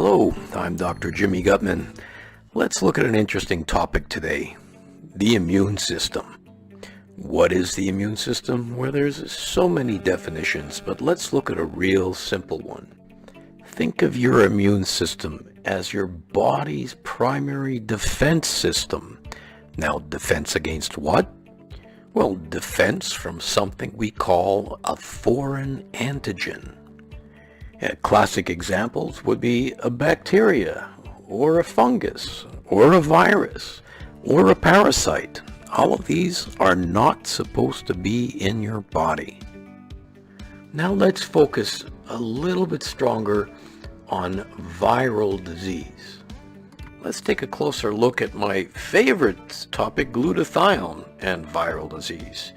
Hello, I'm Dr. Jimmy Gutman. Let's look at an interesting topic today, the immune system. What is the immune system? Well, there's so many definitions, but let's look at a real simple one. Think of your immune system as your body's primary defense system. Now, defense against what? Well, defense from something we call a foreign antigen. Classic examples would be a bacteria, or a fungus, or a virus, or a parasite. All of these are not supposed to be in your body. Now let's focus a little bit stronger on viral disease. Let's take a closer look at my favorite topic, glutathione and viral disease.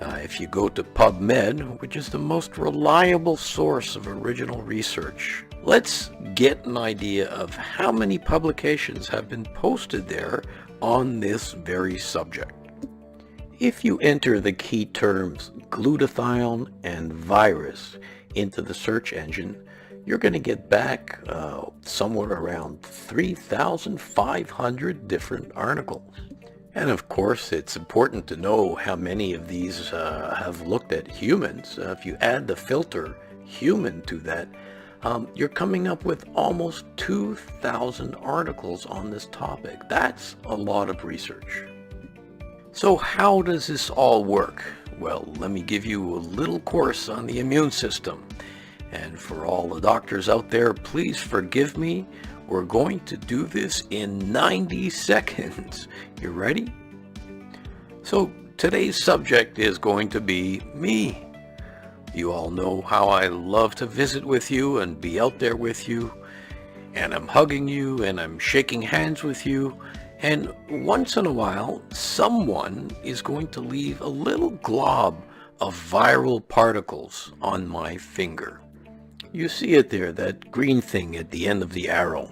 If you go to PubMed, which is the most reliable source of original research, let's get an idea of how many publications have been posted there on this very subject. If you enter the key terms glutathione and virus into the search engine, you're going to get back somewhere around 3,500 different articles. And of course, it's important to know how many of these have looked at humans. If you add the filter human to that, you're coming up with almost 2,000 articles on this topic. That's a lot of research. So how does this all work? Well, let me give you a little course on the immune system. And for all the doctors out there, please forgive me. We're going to do this in 90 seconds. You ready? So today's subject is going to be me. You all know how I love to visit with you and be out there with you. And I'm hugging you and I'm shaking hands with you. And once in a while, someone is going to leave a little glob of viral particles on my finger. You see it there, that green thing at the end of the arrow.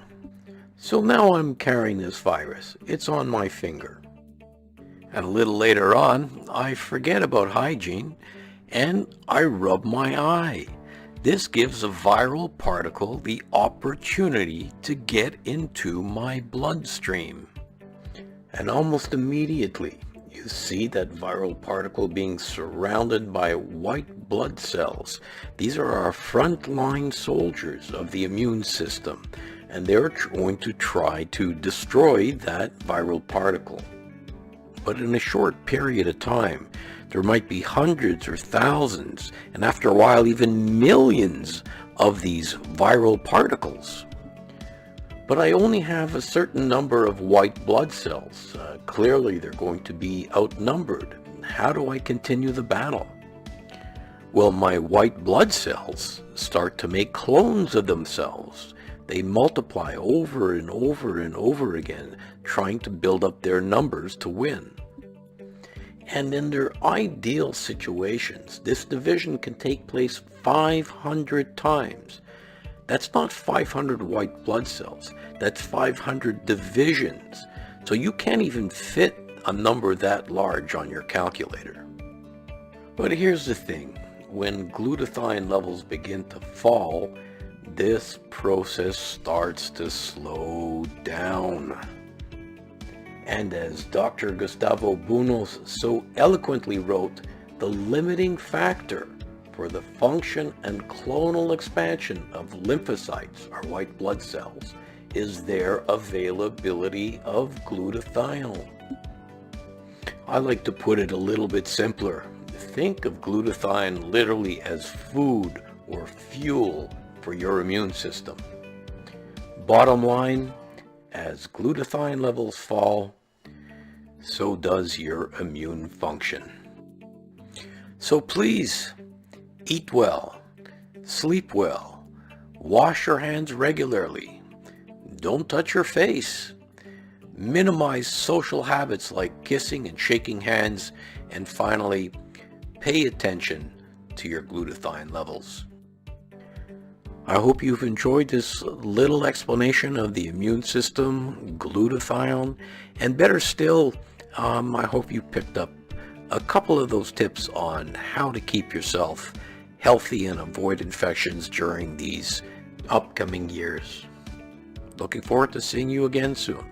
So now I'm carrying this virus. It's on my finger. And a little later on, I forget about hygiene and I rub my eye. This gives a viral particle the opportunity to get into my bloodstream. And almost immediately, you see that viral particle being surrounded by white blood cells. These are our frontline soldiers of the immune system, and they're going to try to destroy that viral particle. But in a short period of time, there might be hundreds or thousands, and after a while even millions of these viral particles. But I only have a certain number of white blood cells. Clearly they're going to be outnumbered. How do I continue the battle? Well, my white blood cells start to make clones of themselves. They multiply over and over and over again, trying to build up their numbers to win. And in their ideal situations, this division can take place 500 times. That's not 500 white blood cells. That's 500 divisions. So you can't even fit a number that large on your calculator. But here's the thing. When glutathione levels begin to fall, this process starts to slow down. And as Dr. Gustavo Bunos so eloquently wrote, the limiting factor for the function and clonal expansion of lymphocytes, our white blood cells, is their availability of glutathione. I like to put it a little bit simpler. Think of glutathione literally as food or fuel for your immune system. Bottom line, as glutathione levels fall, so does your immune function. So please, eat well, sleep well, wash your hands regularly, don't touch your face, minimize social habits like kissing and shaking hands, and finally, pay attention to your glutathione levels. I hope you've enjoyed this little explanation of the immune system, glutathione, and better still, I hope you picked up a couple of those tips on how to keep yourself healthy and avoid infections during these upcoming years. Looking forward to seeing you again soon.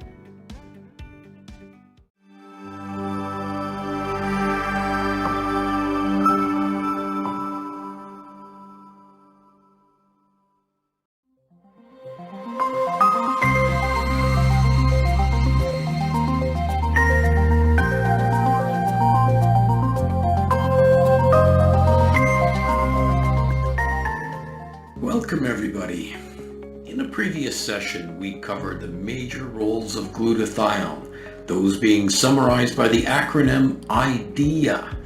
Welcome everybody. In a previous session we covered the major roles of glutathione, those being summarized by the acronym IDEA.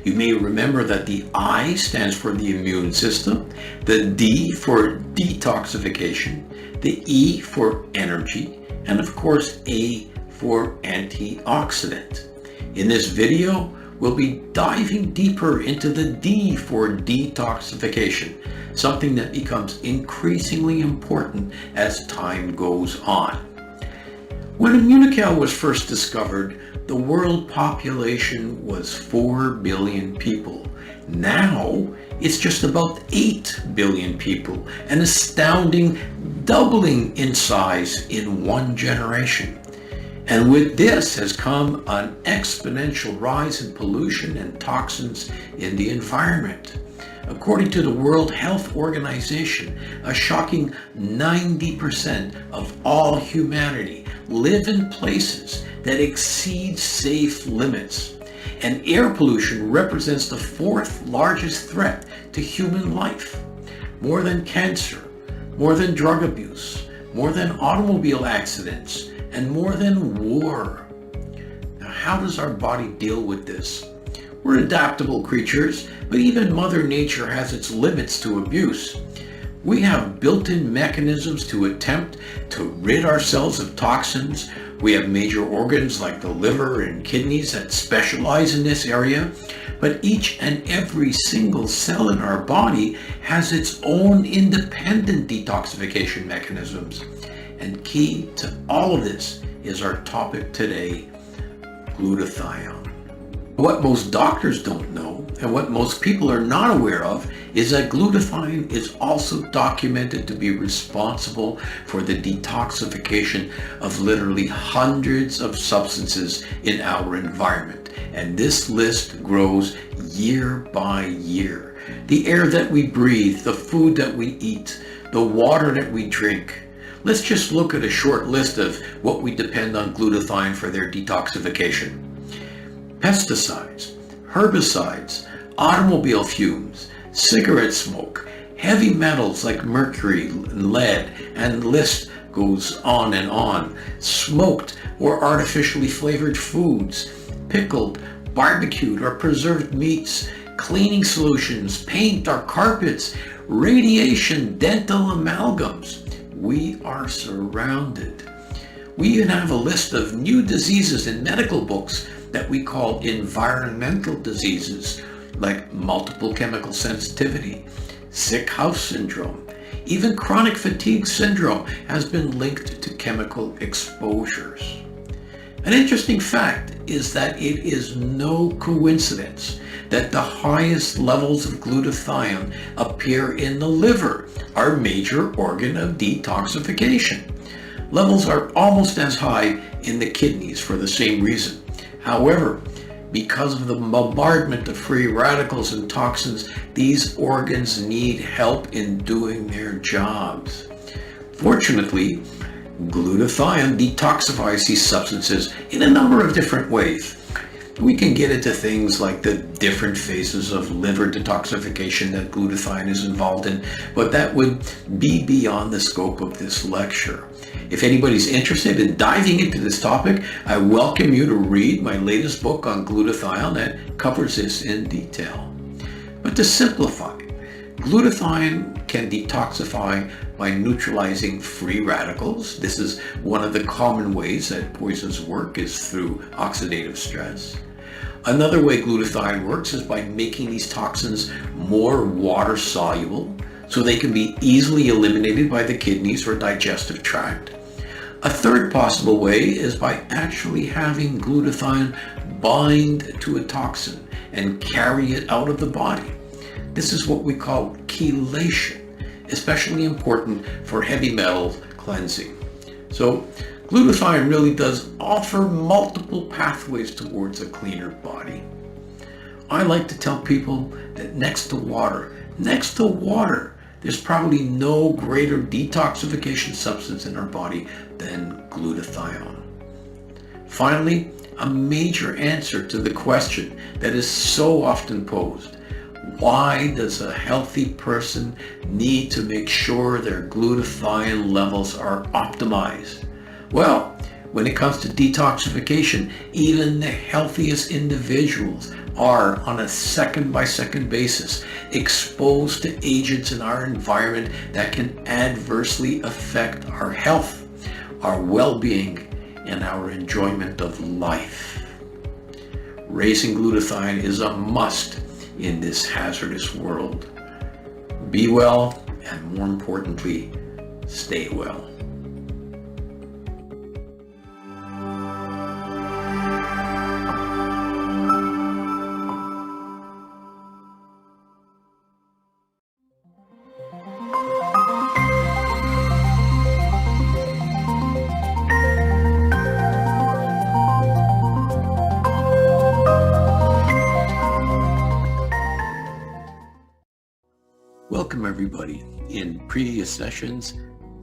You may remember that the I stands for the immune system, the D for detoxification, the E for energy, and of course A for antioxidant. In this video we'll be diving deeper into the D for detoxification, something that becomes increasingly important as time goes on. When immunocal was first discovered, the world population was 4 billion people. Now it's just about 8 billion people, an astounding doubling in size in one generation. And with this has come an exponential rise in pollution and toxins in the environment. According to the World Health Organization, a shocking 90% of all humanity live in places that exceed safe limits. And air pollution represents the 4th largest threat to human life. More than cancer, more than drug abuse, more than automobile accidents, and more than war. Now, how does our body deal with this? We're adaptable creatures, but even Mother Nature has its limits to abuse. We have built-in mechanisms to attempt to rid ourselves of toxins. We have major organs like the liver and kidneys that specialize in this area, but each and every single cell in our body has its own independent detoxification mechanisms. And key to all of this is our topic today, glutathione. What most doctors don't know, and what most people are not aware of, is that glutathione is also documented to be responsible for the detoxification of literally hundreds of substances in our environment. And this list grows year by year. The air that we breathe, the food that we eat, the water that we drink. Let's just look at a short list of what we depend on glutathione for their detoxification. Pesticides, herbicides, automobile fumes, cigarette smoke, heavy metals like mercury and lead, and the list goes on and on. Smoked or artificially flavored foods, pickled, barbecued or preserved meats, cleaning solutions, paint or carpets, radiation, dental amalgams. We are surrounded. We even have a list of new diseases in medical books that we call environmental diseases, like multiple chemical sensitivity, sick house syndrome. Even chronic fatigue syndrome has been linked to chemical exposures. An interesting fact is that it is no coincidence that the highest levels of glutathione appear in the liver, our major organ of detoxification. Levels are almost as high in the kidneys for the same reason. However, because of the bombardment of free radicals and toxins, these organs need help in doing their jobs. Fortunately, glutathione detoxifies these substances in a number of different ways. We can get into things like the different phases of liver detoxification that glutathione is involved in, but that would be beyond the scope of this lecture. If anybody's interested in diving into this topic, I welcome you to read my latest book on glutathione that covers this in detail. But to simplify, glutathione can detoxify by neutralizing free radicals. This is one of the common ways that poisons work, is through oxidative stress. Another way glutathione works is by making these toxins more water soluble, so they can be easily eliminated by the kidneys or digestive tract. A third possible way is by actually having glutathione bind to a toxin and carry it out of the body. This is what we call chelation, especially important for heavy metal cleansing. So glutathione really does offer multiple pathways towards a cleaner body. I like to tell people that next to water, there's probably no greater detoxification substance in our body than glutathione. Finally, a major answer to the question that is so often posed: why does a healthy person need to make sure their glutathione levels are optimized? Well, when it comes to detoxification, even the healthiest individuals are, on a second-by-second basis, exposed to agents in our environment that can adversely affect our health, our well-being, and our enjoyment of life. Raising glutathione is a must in this hazardous world. Be well, and more importantly, stay well. Welcome everybody. In previous sessions,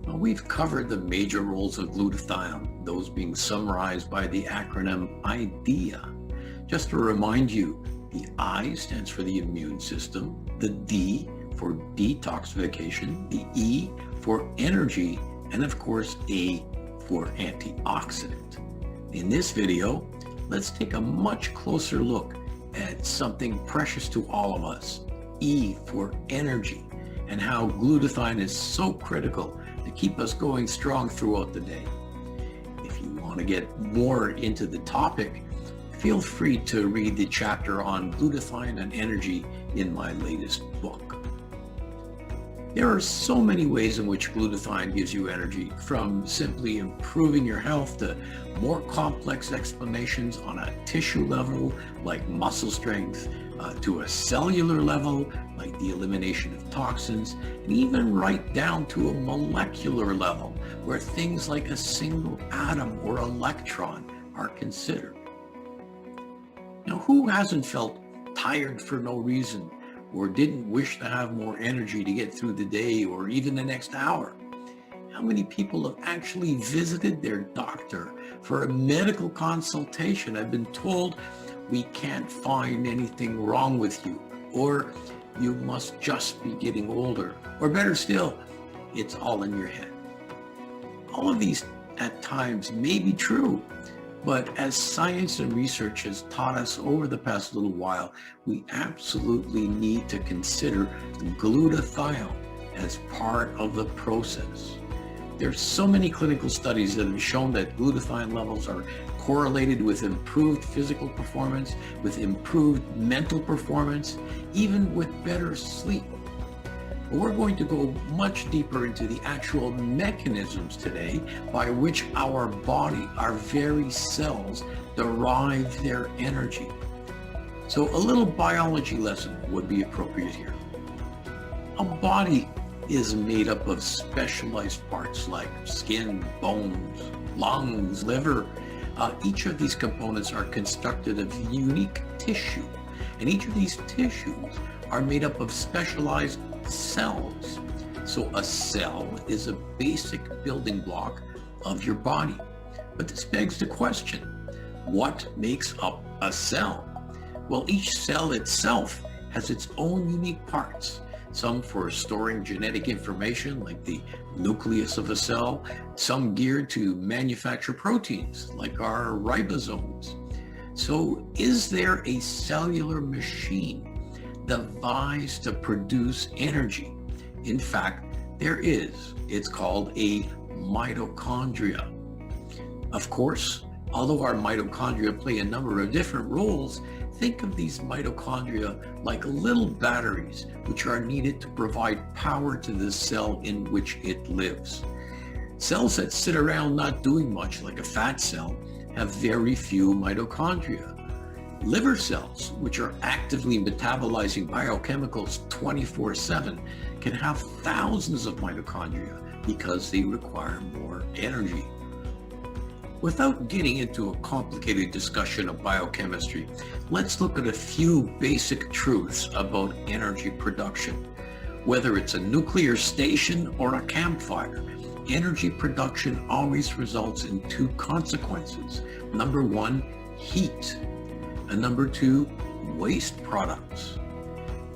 we've covered the major roles of glutathione, those being summarized by the acronym IDEA. Just to remind you, the I stands for the immune system, the D for detoxification, the E for energy, and of course A for antioxidant. In this video, let's take a much closer look at something precious to all of us, E for energy, and how glutathione is so critical to keep us going strong throughout the day. If you want to get more into the topic, feel free to read the chapter on glutathione and energy in my latest book. There are so many ways in which glutathione gives you energy, from simply improving your health to more complex explanations on a tissue level like muscle strength, to a cellular level like the elimination of toxins, and even right down to a molecular level where things like a single atom or electron are considered. Now, who hasn't felt tired for no reason, or didn't wish to have more energy to get through the day or even the next hour? How many people have actually visited their doctor for a medical consultation and been told, "We can't find anything wrong with you," or "You must just be getting older," or better still, "It's all in your head"? All of these at times may be true, but as science and research has taught us over the past little while, we absolutely need to consider glutathione as part of the process. There's so many clinical studies that have shown that glutathione levels are correlated with improved physical performance, with improved mental performance, even with better sleep. But we're going to go much deeper into the actual mechanisms today by which our body, our very cells, derive their energy. So a little biology lesson would be appropriate here. A body is made up of specialized parts like skin, bones, lungs, liver. Each of these components are constructed of unique tissue, and each of these tissues are made up of specialized cells. So a cell is a basic building block of your body. But this begs the question, what makes up a cell? Well, each cell itself has its own unique parts. Some for storing genetic information like the nucleus of a cell, some geared to manufacture proteins like our ribosomes. So is there a cellular machine devised to produce energy? In fact, there is. It's called a mitochondria. Of course, although our mitochondria play a number of different roles, think of these mitochondria like little batteries which are needed to provide power to the cell in which it lives. Cells that sit around not doing much, like a fat cell, have very few mitochondria. Liver cells, which are actively metabolizing biochemicals 24/7, can have thousands of mitochondria because they require more energy. Without getting into a complicated discussion of biochemistry, let's look at a few basic truths about energy production. Whether it's a nuclear station or a campfire, energy production always results in two consequences. Number one, heat, and number two, waste products.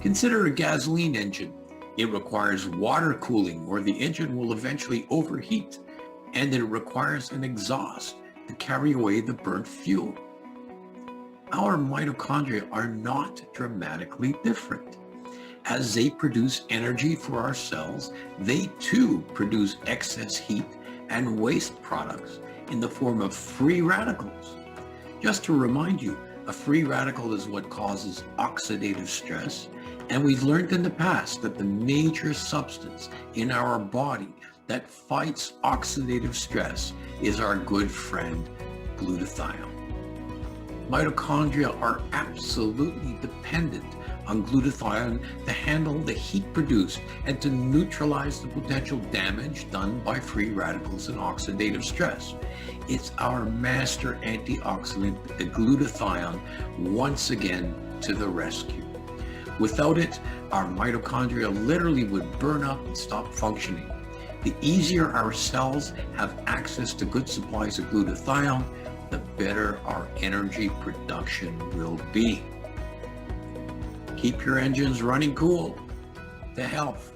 Consider a gasoline engine. It requires water cooling or the engine will eventually overheat, and it requires an exhaust to carry away the burnt fuel. Our mitochondria are not dramatically different. As they produce energy for our cells, they too produce excess heat and waste products in the form of free radicals. Just to remind you, a free radical is what causes oxidative stress, and we've learned in the past that the major substance in our body that fights oxidative stress is our good friend glutathione. Mitochondria are absolutely dependent on glutathione to handle the heat produced and to neutralize the potential damage done by free radicals and oxidative stress. It's our master antioxidant, the glutathione, once again to the rescue. Without it, our mitochondria literally would burn up and stop functioning. The easier our cells have access to good supplies of glutathione, the better our energy production will be. Keep your engines running cool. To health.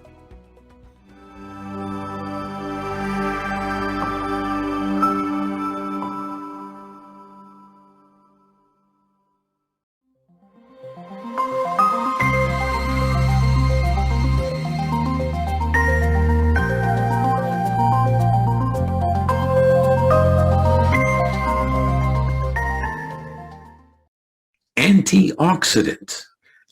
Antioxidant,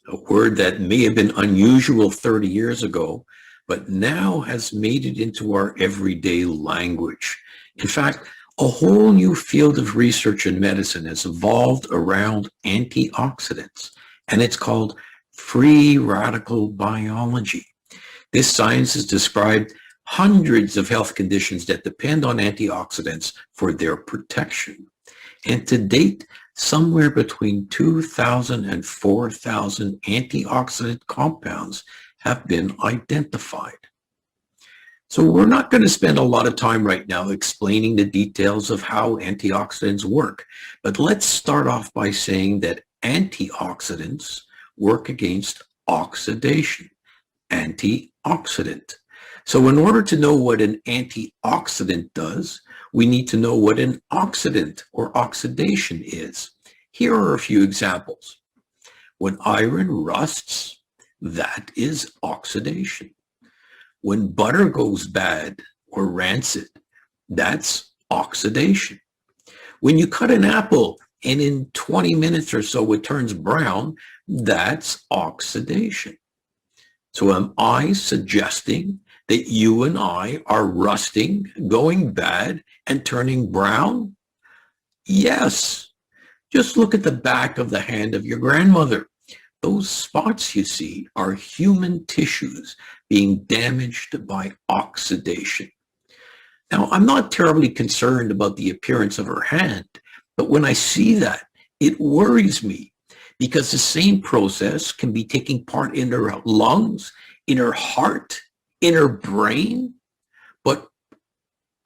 a word that may have been unusual 30 years ago, but now has made it into our everyday language. In fact, a whole new field of research in medicine has evolved around antioxidants, and it's called free radical biology. This science has described hundreds of health conditions that depend on antioxidants for their protection. And to date, somewhere between 2,000 and 4,000 antioxidant compounds have been identified. So we're not going to spend a lot of time right now explaining the details of how antioxidants work, but let's start off by saying that antioxidants work against oxidation. Antioxidant. So in order to know what an antioxidant does, we need to know what an oxidant or oxidation is. Here are a few examples. When iron rusts, that is oxidation. When butter goes bad or rancid, that's oxidation. When you cut an apple and in 20 minutes or so it turns brown, that's oxidation. So am I suggesting that you and I are rusting, going bad, and turning brown? Yes. Just look at the back of the hand of your grandmother. Those spots you see are human tissues being damaged by oxidation. Now, I'm not terribly concerned about the appearance of her hand, but when I see that, it worries me because the same process can be taking part in her lungs, in her heart, in her brain. But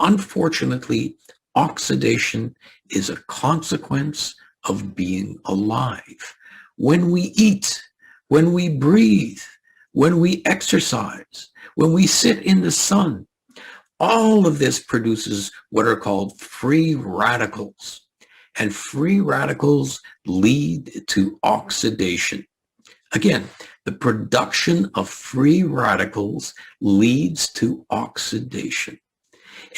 unfortunately, oxidation is a consequence of being alive. When we eat, when we breathe, when we exercise, when we sit in the sun, all of this produces what are called free radicals. And free radicals lead to oxidation. Again, the production of free radicals leads to oxidation.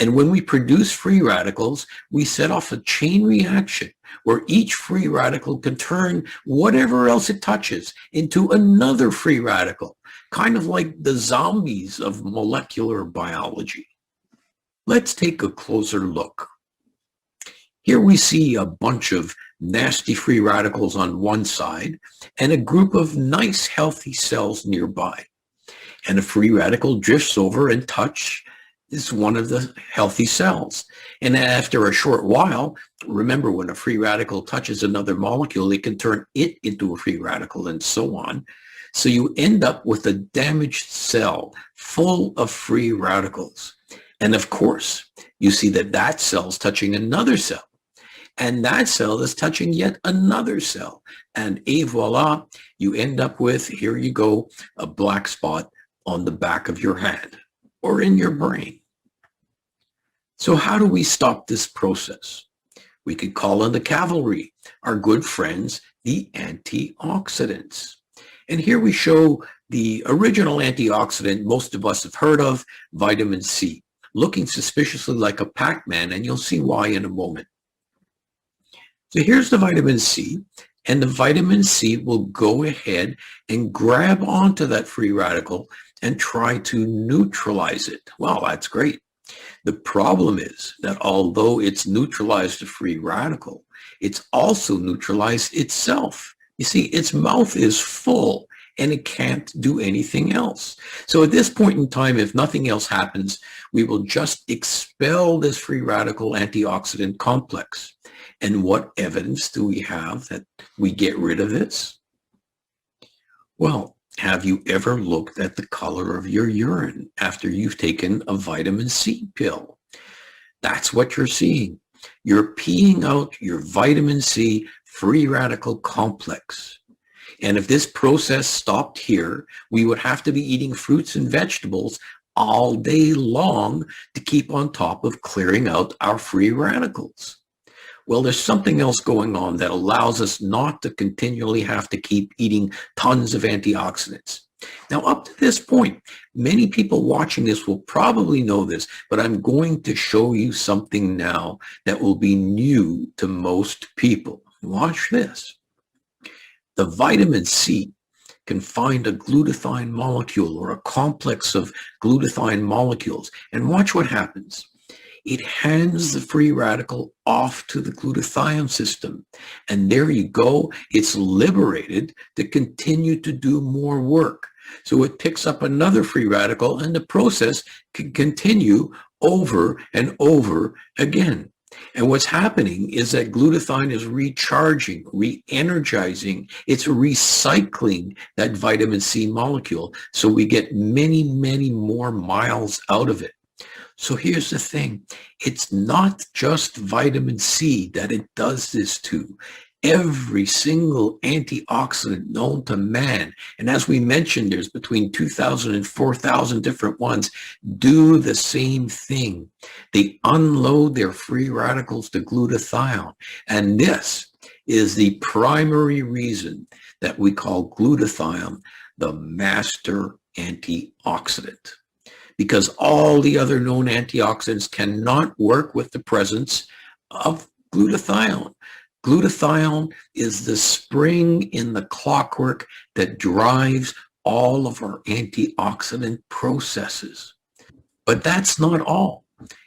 And when we produce free radicals, we set off a chain reaction where each free radical can turn whatever else it touches into another free radical, kind of like the zombies of molecular biology. Let's take a closer look. Here we see a bunch of nasty free radicals on one side and a group of nice healthy cells nearby. and a free radical drifts over and touch is one of the healthy cells. And after a short while, remember when a free radical touches another molecule, it can turn it into a free radical and so on. So you end up with a damaged cell full of free radicals. And of course, you see that that cell's touching another cell. And that cell is touching yet another cell. And voila, you end up with, here you go, a black spot on the back of your hand or in your brain. So how do we stop this process? We could call on the cavalry, our good friends, the antioxidants. And here we show the original antioxidant most of us have heard of, vitamin C, looking suspiciously like a Pac-Man, and you'll see why in a moment. So here's the vitamin C, and the vitamin C will go ahead and grab onto that free radical and try to neutralize it. Well, that's great. The problem is that although it's neutralized the free radical, it's also neutralized itself. You see, its mouth is full and it can't do anything else. So at this point in time, if nothing else happens, we will just expel this free radical antioxidant complex. And what evidence do we have that we get rid of this? Well, have you ever looked at the color of your urine after you've taken a vitamin C pill? That's what you're seeing. You're peeing out your vitamin C free radical complex. And if this process stopped here, we would have to be eating fruits and vegetables all day long to keep on top of clearing out our free radicals. Well, there's something else going on that allows us not to continually have to keep eating tons of antioxidants. Now, up to this point, many people watching this will probably know this, but I'm going to show you something now that will be new to most people. Watch this. The vitamin C can find a glutathione molecule or a complex of glutathione molecules, and watch what happens. It hands the free radical off to the glutathione system. And there you go. It's liberated to continue to do more work. So it picks up another free radical and the process can continue over and over again. And what's happening is that glutathione is recharging, re-energizing, it's recycling that vitamin C molecule. So we get many, many more miles out of it. So here's the thing, it's not just vitamin C that it does this to. Every single antioxidant known to man, and as we mentioned, there's between 2,000 and 4,000 different ones, do the same thing. They unload their free radicals to glutathione. And this is the primary reason that we call glutathione the master antioxidant. Because all the other known antioxidants cannot work with the presence of glutathione. Glutathione is the spring in the clockwork that drives all of our antioxidant processes. But that's not all.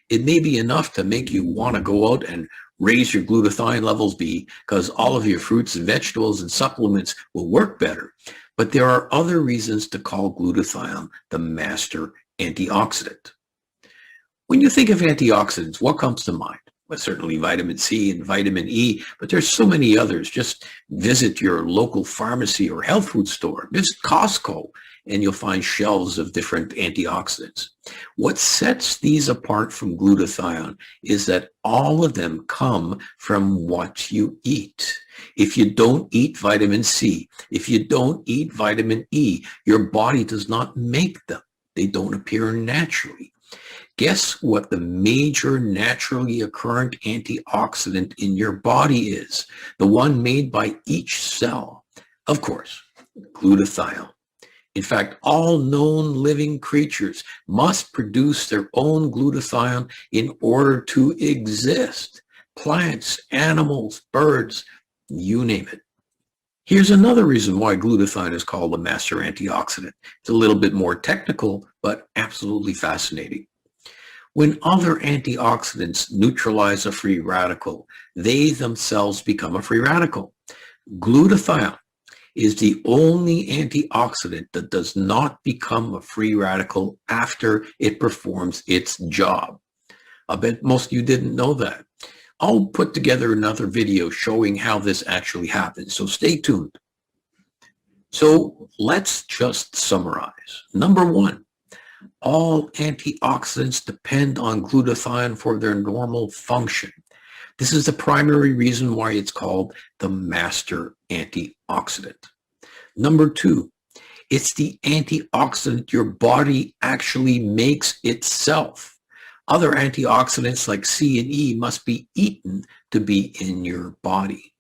It may be enough to make you want to go out and raise your glutathione levels because all of your fruits and vegetables and supplements will work better. But there are other reasons to call glutathione the master antioxidant. When you think of antioxidants, what comes to mind? Well, certainly vitamin C and vitamin E, but there's so many others. Just visit your local pharmacy or health food store, visit Costco, and you'll find shelves of different antioxidants. What sets these apart from glutathione is that all of them come from what you eat. If you don't eat vitamin C, if you don't eat vitamin E, your body does not make them. They don't appear naturally. Guess what the major naturally occurrent antioxidant in your body is? The one made by each cell. Of course, glutathione. In fact, all known living creatures must produce their own glutathione in order to exist. Plants, animals, birds, you name it. Here's another reason why glutathione is called the master antioxidant. It's a little bit more technical, but absolutely fascinating. When other antioxidants neutralize a free radical, they themselves become a free radical. Glutathione is the only antioxidant that does not become a free radical after it performs its job. I bet most of you didn't know that. I'll put together another video showing how this actually happens, so stay tuned. So let's just summarize. Number one, all antioxidants depend on glutathione for their normal function. This is the primary reason why it's called the master antioxidant. Number two, it's the antioxidant your body actually makes itself. Other antioxidants like C and E must be eaten to be in your body.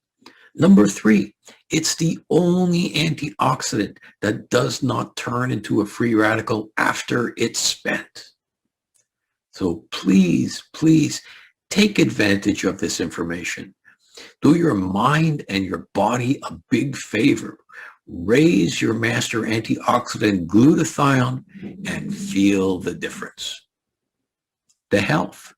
Number three, it's the only antioxidant that does not turn into a free radical after it's spent. So please, please take advantage of this information. Do your mind and your body a big favor. Raise your master antioxidant glutathione and feel the difference. The health.